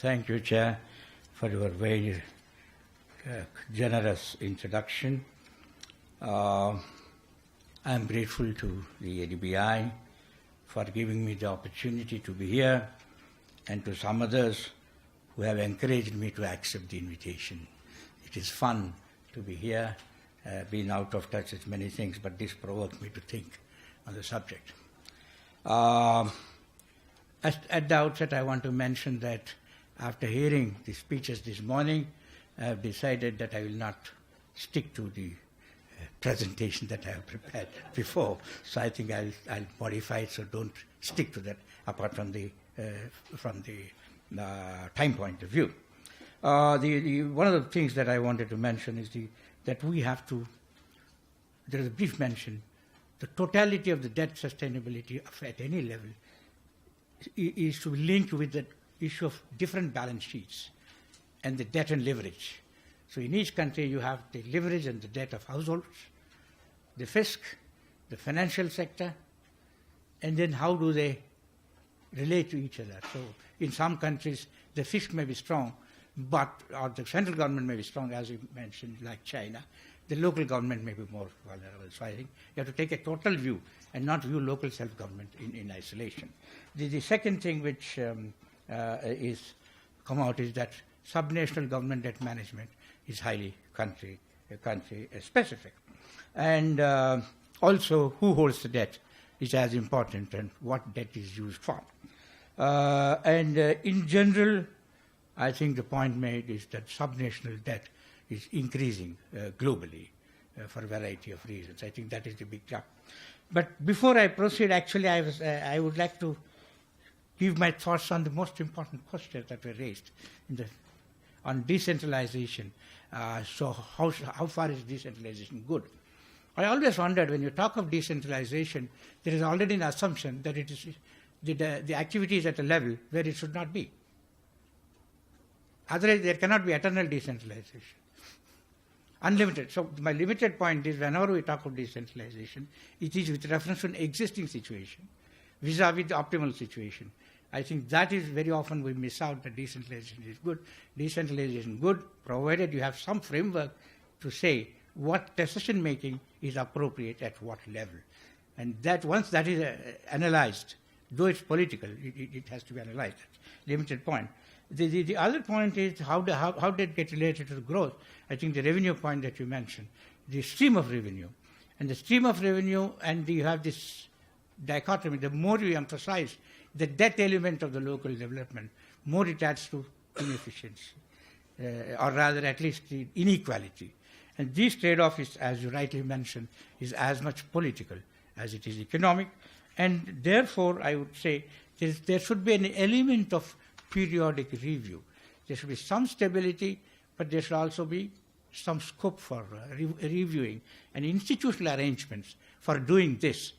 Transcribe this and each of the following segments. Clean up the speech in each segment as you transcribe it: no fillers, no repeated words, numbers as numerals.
Thank you, Chair, for your very generous introduction. I am grateful to the ADBI for giving me the opportunity to be here, and to some others who have encouraged me to accept the invitation. It is fun to be here, being out of touch with many things, but this provoked me to think on the subject. At the outset, I want to mention that after hearing the speeches this morning, I have decided that I will not stick to the presentation that I have prepared before. So I think I'll modify it, so don't stick to that, apart from the time point of view. One of the things that I wanted to mention is that we have to, there is a brief mention, the totality of the debt sustainability at any level is to be linked with the issue of different balance sheets and the debt and leverage. So in each country you have the leverage and the debt of households, the fisc, the financial sector, and then how do they relate to each other. So in some countries the fisc may be strong, or the central government may be strong, as you mentioned, like China. The local government may be more vulnerable. So I think you have to take a total view and not view local self-government in isolation. The second thing which is come out is that subnational government debt management is highly country specific. And also who holds the debt is as important, and what debt is used for. In general, I think the point made is that subnational debt is increasing globally for a variety of reasons. I think that is the big gap. But before I proceed, actually, I would like to give my thoughts on the most important questions that were raised on decentralization. So how far is decentralization good? I always wondered, when you talk of decentralization, there is already an assumption that it is the activity is at a level where it should not be. Otherwise, there cannot be eternal decentralization. Unlimited. So my limited point is, whenever we talk of decentralization, it is with reference to an existing situation, vis-a-vis the optimal situation. I think that is very often we miss out that decentralization is good. Decentralization is good, provided you have some framework to say what decision making is appropriate at what level. And that once that is analyzed, though it's political, it has to be analyzed. Limited point. The other point is how did it get related to the growth? I think the revenue point that you mentioned, the stream of revenue. And the stream of revenue, and you have this dichotomy, the more you emphasize the debt element of the local development, more it adds to inefficiency, or rather at least the inequality. And this trade-off is, as you rightly mentioned, is as much political as it is economic. And therefore, I would say there should be an element of periodic review. There should be some stability, but there should also be some scope for reviewing, and institutional arrangements for doing this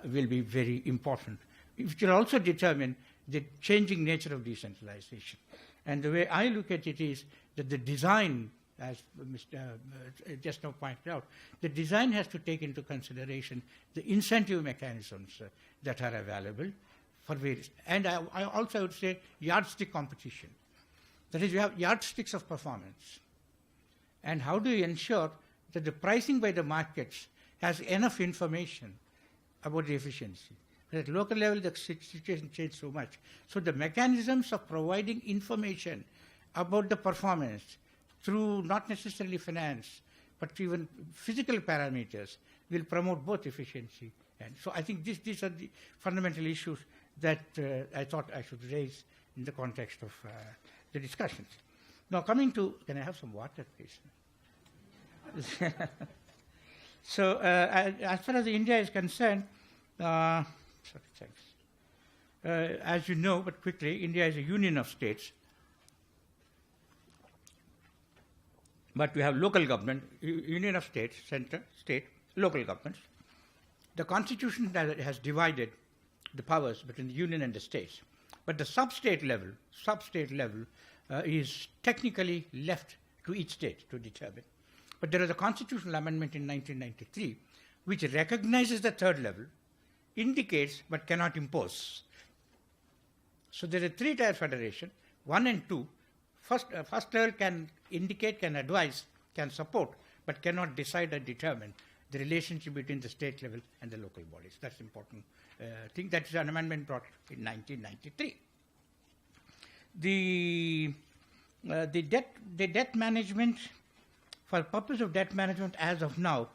will be very important. It will also determine the changing nature of decentralization. And the way I look at it is that the design, as Mr. just now pointed out, the design has to take into consideration the incentive mechanisms that are available for various. And I also would say yardstick competition. That is, you have yardsticks of performance. And how do you ensure that the pricing by the markets has enough information about the efficiency? At local level, the situation changed so much. So the mechanisms of providing information about the performance through not necessarily finance, but even physical parameters will promote both efficiency. And so I think these are the fundamental issues that I thought I should raise in the context of the discussions. Now coming to, can I have some water, please? So as far as India is concerned, as you know, but quickly, India is a union of states. But we have local government, union of states, center, state, local governments. The constitution has divided the powers between the union and the states. But the sub-state level is technically left to each state to determine. But there is a constitutional amendment in 1993 which recognizes the third level, indicates but cannot impose. So there is a three-tier federation 1 and 2, first level can indicate, can advise, can support, but cannot decide or determine the relationship between the state level and the local bodies. That's important thing. That is an amendment brought in 1993. The debt management, for the purpose of debt management as of now,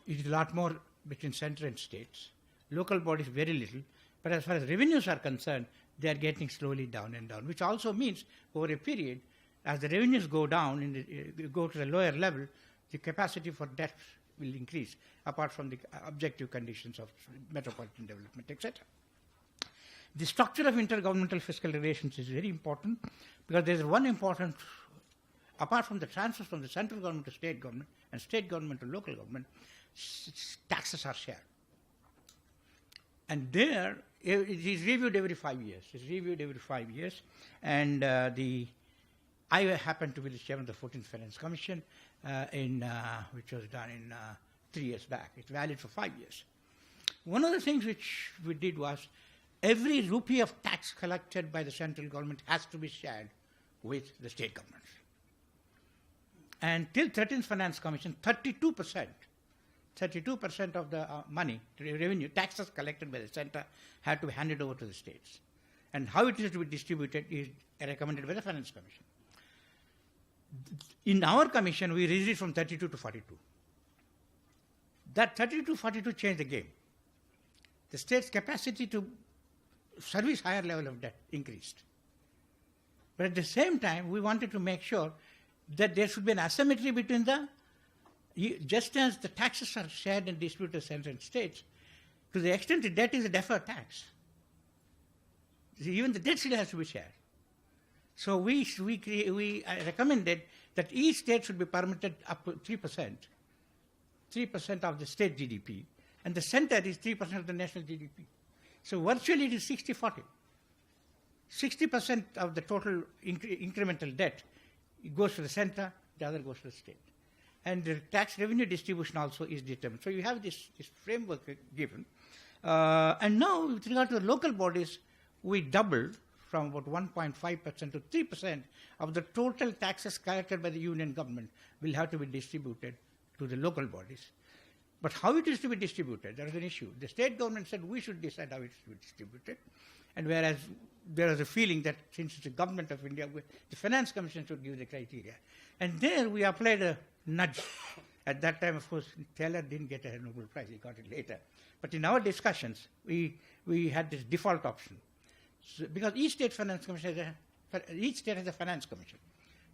is a lot more between center and states. Local bodies very little, but as far as revenues are concerned, they are getting slowly down and down, which also means over a period, as the revenues go down, go to the lower level, the capacity for debt will increase, apart from the objective conditions of metropolitan development, etc. The structure of intergovernmental fiscal relations is very important, because there is one important, apart from the transfers from the central government to state government and state government to local government, taxes are shared. And there, it is reviewed every 5 years. It's reviewed every 5 years. And I happen to be the chairman of the 14th Finance Commission, which was done in 3 years back. It's valid for 5 years. One of the things which we did was, every rupee of tax collected by the central government has to be shared with the state governments. And till 13th Finance Commission, 32% of the money, revenue, taxes collected by the center had to be handed over to the states. And how it is to be distributed is recommended by the Finance Commission. In our commission, we raised it from 32 to 42. That 32 to 42 changed the game. The state's capacity to service higher level of debt increased. But at the same time, we wanted to make sure that there should be an asymmetry between just as the taxes are shared and distributed to center and states, to the extent the debt is a deferred tax. Even the debt still has to be shared. So we recommended that each state should be permitted up to 3% of the state GDP, and the center is 3% of the national GDP. So virtually it is 60-40. 60% of the total incremental debt goes to the center, the other goes to the state. And the tax revenue distribution also is determined. So you have this framework given. And now, with regard to the local bodies, we doubled from about 1.5% to 3% of the total taxes collected by the union government will have to be distributed to the local bodies. But how it is to be distributed, there is an issue. The state government said we should decide how it is to be distributed. And whereas there is a feeling that since it's the government of India, the Finance Commission should give the criteria. And there we applied a nudge. At that time, of course, Taylor didn't get a Nobel Prize, he got it later. But in our discussions, we had this default option. So, because each state has a finance commission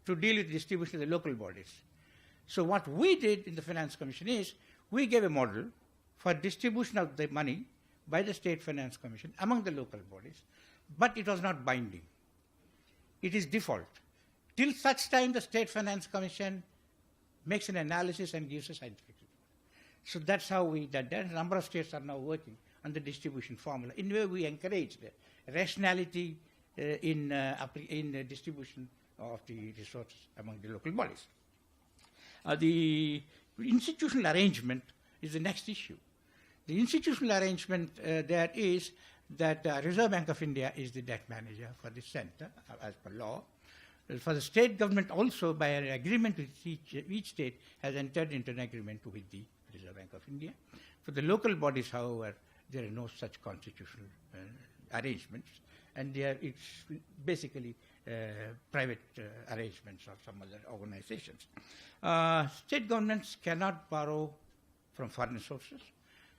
to deal with distribution of the local bodies. So what we did in the Finance Commission is, we gave a model for distribution of the money by the State Finance Commission among the local bodies, but it was not binding. It is default. Till such time the State Finance Commission makes an analysis and gives a scientific report. So that's how we did that. A number of states are now working on the distribution formula. In a way, we encourage the rationality in the distribution of the resources among the local bodies. The institutional arrangement is the next issue. The institutional arrangement there is that Reserve Bank of India is the debt manager for the center as per law. For the state government also, by an agreement with each state, has entered into an agreement with the Reserve Bank of India. For the local bodies, however, there are no such constitutional arrangements, and it's basically private arrangements of some other organizations. State governments cannot borrow from foreign sources.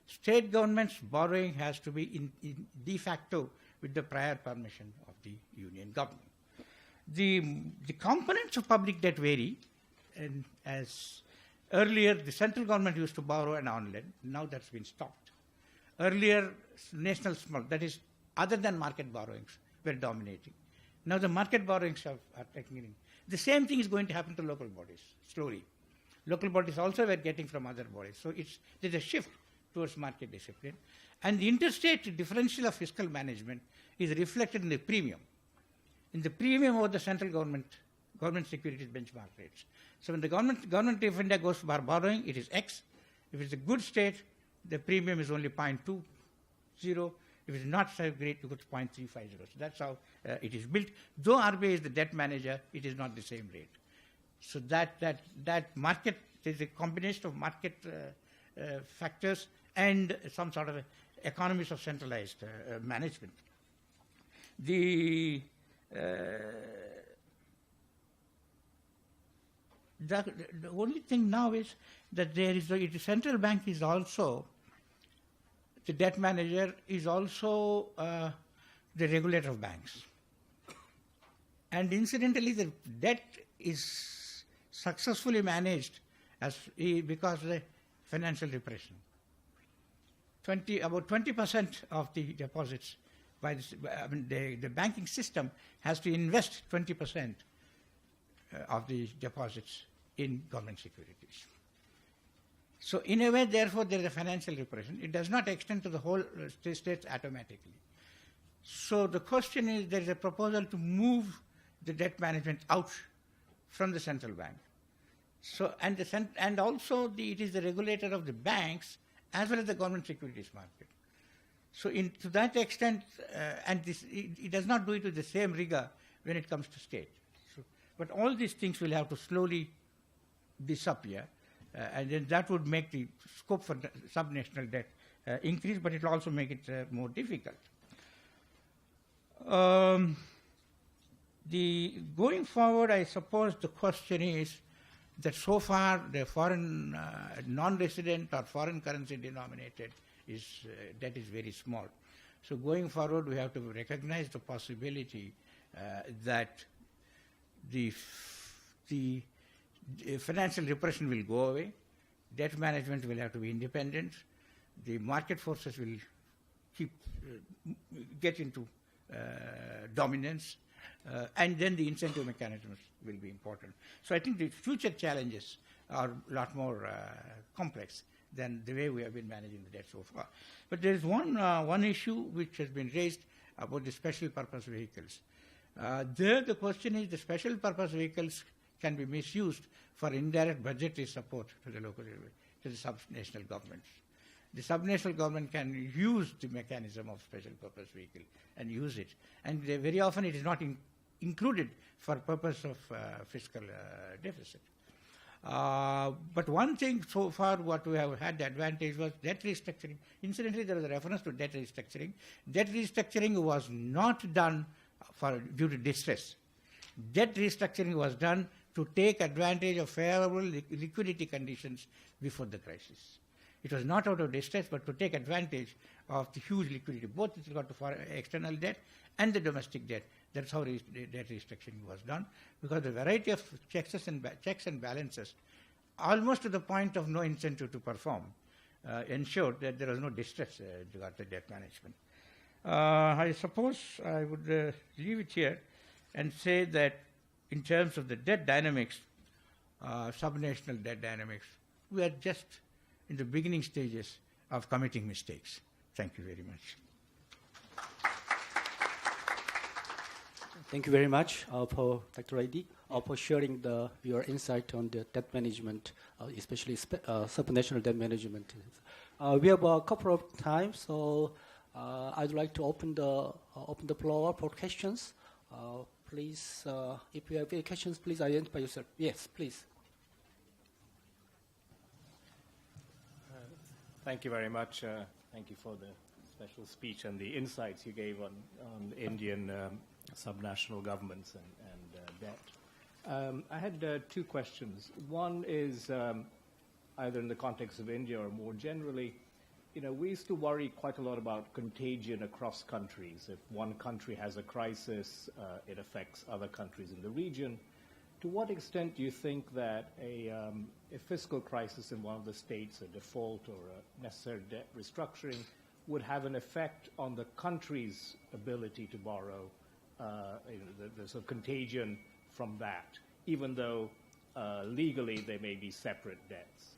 State governments' borrowing has to be in de facto with the prior permission of the union government. The components of public debt vary, and as earlier the central government used to borrow and on lend, now that's been stopped. Earlier, national small, that is, other than market borrowings, were dominating. Now the market borrowings are taking in. The same thing is going to happen to local bodies, slowly. Local bodies also were getting from other bodies. So there's a shift towards market discipline. And the interstate differential of fiscal management is reflected in the premium. In the premium over the central government securities benchmark rates. So when the government of India goes for borrowing, it is X. If it's a good state, the premium is only 0.20. If it's not so great, you go to 0.350. So that's how it is built. Though RBI is the debt manager, it is not the same rate. So that market, there's a combination of market factors and some sort of economies of centralized management. The only thing now is that there is the central bank is also, the debt manager is also the regulator of banks. And incidentally, the debt is successfully managed because of the financial repression. About 20% of the deposits the banking system has to invest 20% of the deposits in government securities. So in a way, therefore, there is a financial repression. It does not extend to the whole states automatically. So the question is, there is a proposal to move the debt management out from the central bank. So and also it is the regulator of the banks as well as the government securities market. So to that extent, and it does not do it with the same rigor when it comes to state. So, but all these things will have to slowly disappear, and then that would make the scope for subnational debt increase, but it will also make it more difficult. Going forward, I suppose the question is that so far the foreign non-resident or foreign currency denominated debt is very small. So going forward, we have to recognize the possibility that the financial repression will go away, debt management will have to be independent, the market forces will get into dominance, and then the incentive mechanisms will be important. So I think the future challenges are a lot more complex than the way we have been managing the debt so far. But there is one issue which has been raised about the special purpose vehicles. There the question is the special purpose vehicles can be misused for indirect budgetary support to the local, to the subnational governments. The subnational government can use the mechanism of special purpose vehicle and use it. And very often it is not included for purpose of fiscal deficit. But one thing so far what we have had the advantage was debt restructuring. Incidentally, there was a reference to debt restructuring. Debt restructuring was not done due to distress. Debt restructuring was done to take advantage of favorable liquidity conditions before the crisis. It was not out of distress, but to take advantage of the huge liquidity, both with regard to external debt and the domestic debt. That's how debt restructuring was done, because the variety of checks and balances, almost to the point of no incentive to perform, ensured that there was no distress with regard to debt management. I suppose I would leave it here and say that in terms of the debt dynamics, subnational debt dynamics, we are just in the beginning stages of committing mistakes. Thank you very much. Thank you very much for Dr. Reddy for sharing your insight on the debt management, especially subnational debt management. We have a couple of times, so I'd like to open the floor for questions. Please, if you have any questions, please identify yourself. Yes, please. Thank you very much. Thank you for the special speech and the insights you gave on Indian subnational governments and debt. I had two questions. One is either in the context of India or more generally, we used to worry quite a lot about contagion across countries. If one country has a crisis, it affects other countries in the region. To what extent do you think that a fiscal crisis in one of the states, a default or a necessary debt restructuring, would have an effect on the country's ability to borrow, the sort of contagion from that, even though legally they may be separate debts?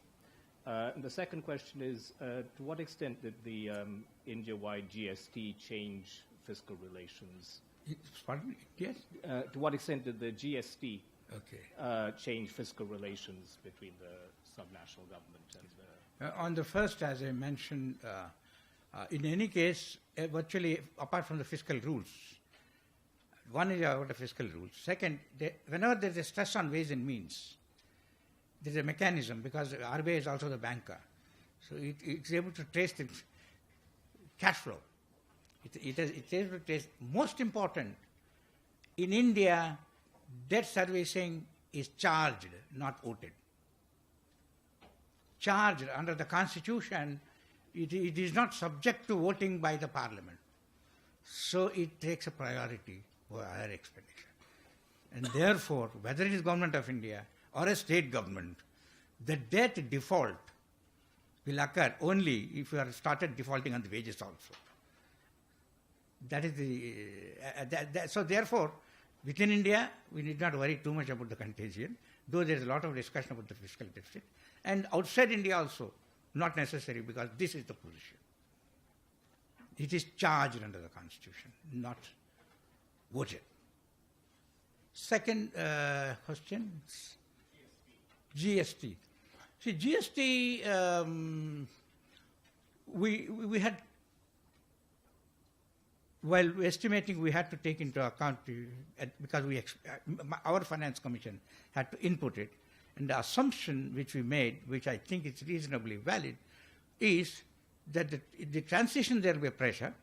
And the second question is, to what extent did the India-wide GST change fiscal relations? Pardon? Yes? To what extent did the GST change fiscal relations between the subnational government and the... On the first, as I mentioned, In any case, virtually, apart from the fiscal rules, one is about the fiscal rules. Second, whenever there is a stress on ways and means, there is a mechanism, because RBI is also the banker. So it's able to trace the cash flow. It's able to trace. Most important, in India, debt servicing is charged, not voted. Charged under the Constitution, it is not subject to voting by the Parliament. So it takes a priority for higher expenditure. And therefore, whether it is Government of India or a state government, the debt default will occur only if you are started defaulting on the wages also. That is the so therefore, within India, we need not worry too much about the contagion, though there is a lot of discussion about the fiscal deficit. And outside India also, not necessary, because this is the position. It is charged under the Constitution, not voted. Second question, GST. See, GST, we had, while estimating, we had to take into account, because our Finance Commission had to input it, and the assumption which we made, which I think is reasonably valid, is that the transition there will be pressure,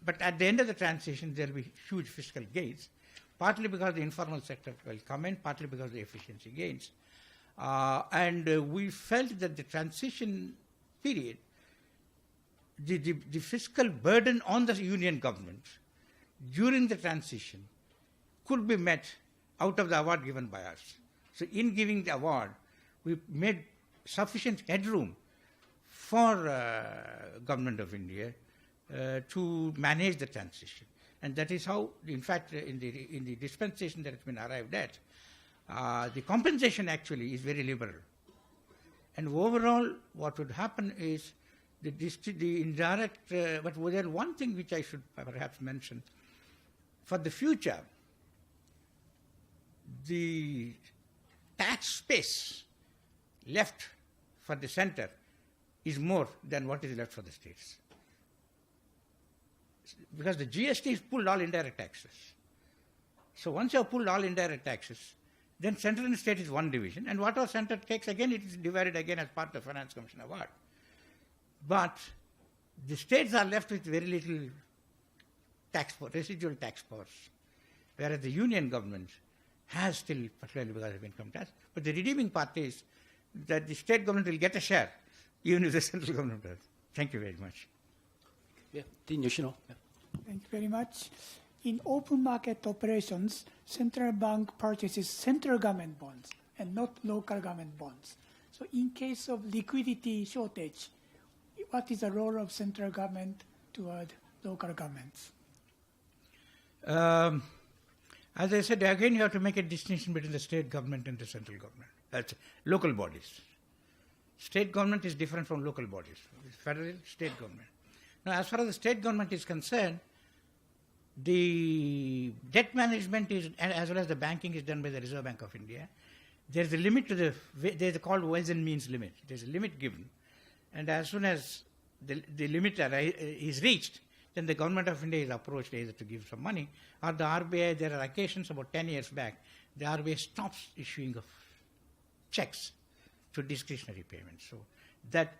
but at the end of the transition there will be huge fiscal gains, partly because the informal sector will come in, partly because of the efficiency gains. And we felt that the transition period, the fiscal burden on the union government during the transition could be met out of the award given by us. So in giving the award, we made sufficient headroom for Government of India to manage the transition. And that is how, in fact, in the dispensation that has been arrived at, the compensation actually is very liberal. And overall, what would happen is the indirect, but there one thing which I should perhaps mention, for the future, the tax space left for the center is more than what is left for the states. Because the GST is pulled all indirect taxes. So once you have pulled all indirect taxes, then central and state is one division, and whatever center takes, again, it is divided again as part of the Finance Commission award. But the states are left with very little residual tax powers, whereas the union government has still, particularly because of income tax. But the redeeming part is that the state government will get a share, even if the central government does. Thank you very much. Yeah, Dean Yoshino. Yeah. Thank you very much. In open market operations, central bank purchases central government bonds and not local government bonds. So in case of liquidity shortage, what is the role of central government toward local governments? As I said, again, you have to make a distinction between the state government and the central government. That's local bodies. State government is different from local bodies. It's federal, state government. Now, as far as the state government is concerned, the debt management is, as well as the banking, is done by the Reserve Bank of India. There's a limit to there's called ways and means limit. There's a limit given. And as soon as the limit is reached, then the Government of India is approached either to give some money, or the RBI, there are occasions about 10 years back, the RBI stops issuing of checks to discretionary payments. So that,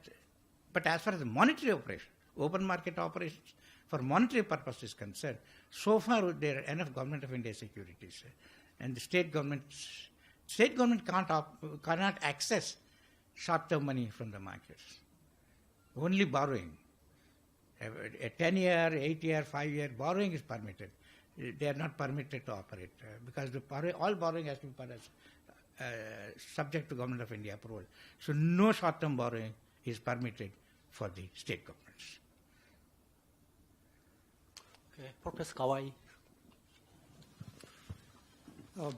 but as far as the monetary operation, open market operations, for monetary purpose is concerned, so far there are enough Government of India securities, and the state government cannot access short-term money from the markets. Only borrowing. A 10-year, 8-year, 5-year borrowing is permitted. They are not permitted to operate because all borrowing has to be subject to Government of India approval. So no short-term borrowing is permitted for the state governments. Okay, Professor Kawai.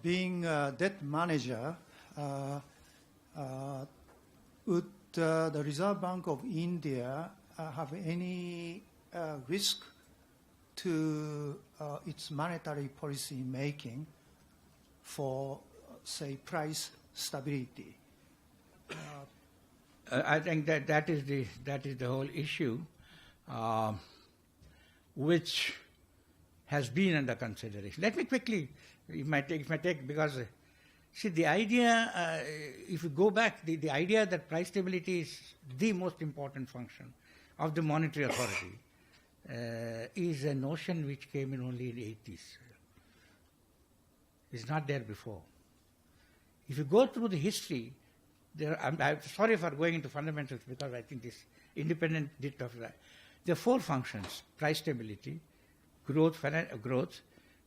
Being a debt manager, would the Reserve Bank of India have any risk to its monetary policy making for, say, price stability? I think that is the whole issue, which has been under consideration. Let me quickly, if I take because see the idea, if you go back, the idea that price stability is the most important function of the monetary authority is a notion which came in only in the 80s. It's not there before. If you go through the history, I'm sorry for going into fundamentals because I think this independent bit of that. There are four functions: price stability, growth,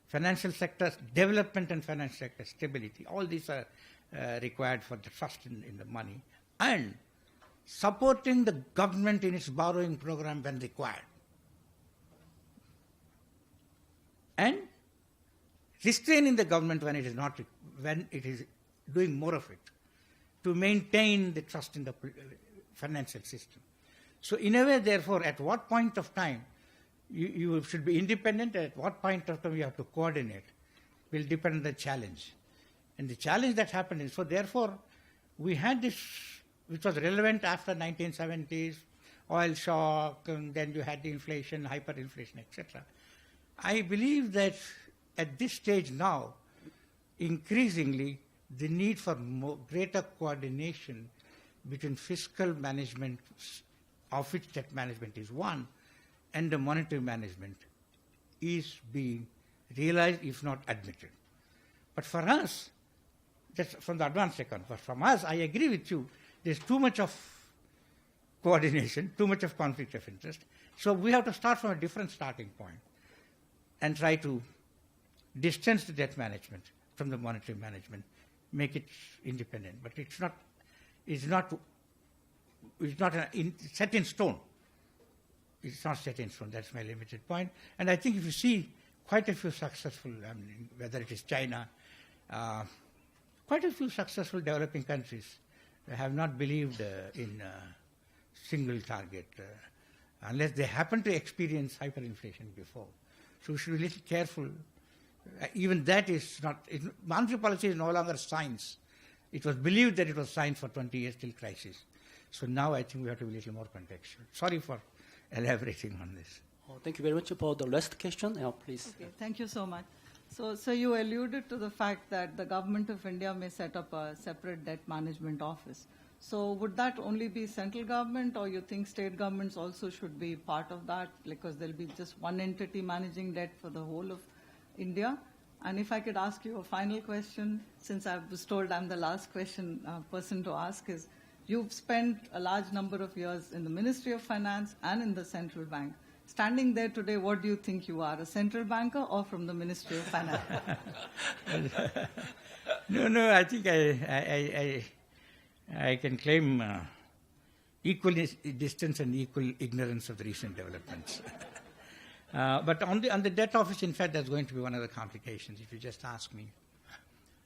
financial sector development, and financial sector stability. All these are required for the trust in the money, and supporting the government in its borrowing program when required, and restraining the government when it is not, when it is doing more of it, to maintain the trust in the financial system. So in a way, therefore, at what point of time you should be independent, at what point of time you have to coordinate, will depend on the challenge. And the challenge that happened is, so therefore, we had this, which was relevant after 1970s, oil shock, and then you had the inflation, hyperinflation, etc. I believe that at this stage now, increasingly, the need for greater coordination between fiscal management, of which debt management is one, and the monetary management is being realized, if not admitted. But for us, that's from the advanced account, but from us, I agree with you, there's too much of coordination, too much of conflict of interest. So we have to start from a different starting point and try to distance the debt management from the monetary management, make it independent. But it's not set in stone. It's not set in stone. That's my limited point. And I think if you see quite a few successful, whether it is China, quite a few successful developing countries have not believed in single target unless they happen to experience hyperinflation before. So we should be a little careful. Even that is not, monetary policy is no longer science. It was believed that it was science for 20 years till crisis. So now I think we have to be a little more contextual. Sorry for elaborating on this. Oh, thank you very much. For the last question, please. Okay, thank you so much. So you alluded to the fact that the government of India may set up a separate debt management office. So would that only be central government, or you think state governments also should be part of that, because there'll be just one entity managing debt for the whole of India? And if I could ask you a final question, since I was told I'm the last person to ask, is you've spent a large number of years in the Ministry of Finance and in the central bank. Standing there today, what do you think you are, a central banker or from the Ministry of Finance? No, I think I can claim equal distance and equal ignorance of the recent developments. But on the debt office, in fact, that's going to be one of the complications, if you just ask me.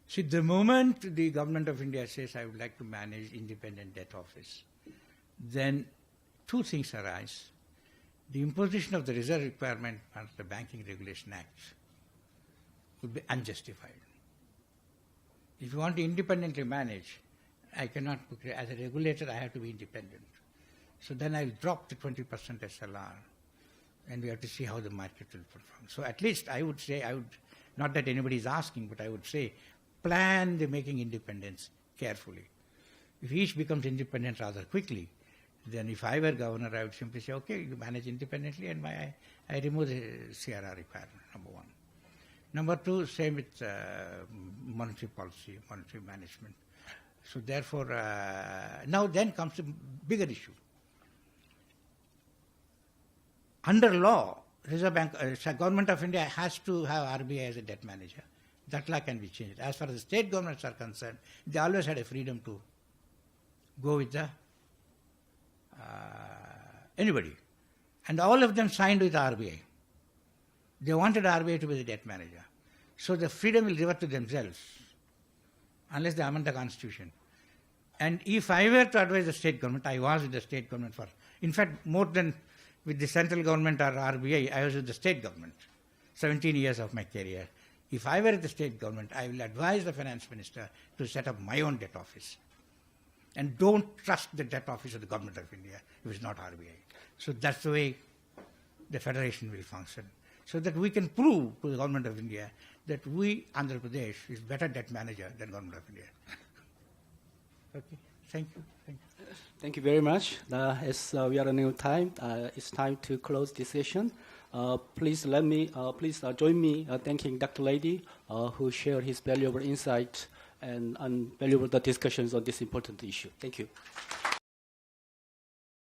See, the moment the government of India says, I would like to manage independent debt office, then two things arise. The imposition of the reserve requirement under the Banking Regulation Act would be unjustified. If you want to independently manage, I cannot, as a regulator, I have to be independent. So then I'll drop the 20% SLR, and we have to see how the market will perform. So at least I would say, not that anybody is asking, but I would say, plan the making independence carefully. If each becomes independent rather quickly, then if I were governor, I would simply say, okay, you manage independently, and I remove the CRR requirement, number one. Number two, same with monetary policy, monetary management. So therefore, now then comes the bigger issue. Under law, Reserve Bank, Government of India has to have RBI as a debt manager. That law can be changed. As far as the state governments are concerned, they always had a freedom to go with the anybody. And all of them signed with RBI. They wanted RBI to be the debt manager. So the freedom will revert to themselves, unless they amend the constitution. And if I were to advise the state government, I was with the state government for, in fact, more than with the central government or RBI, I was with the state government, 17 years of my career. If I were the state government, I will advise the finance minister to set up my own debt office. and don't trust the debt office of the government of India if it's not RBI. So that's the way the federation will function, so that we can prove to the government of India that we, Andhra Pradesh, is better debt manager than government of India. Okay, thank you. Thank you. Thank you very much. As we are running out of time, it's time to close this session. Please join me thanking Dr. Lady, who shared his valuable insight and valuable discussions on this important issue. Thank you.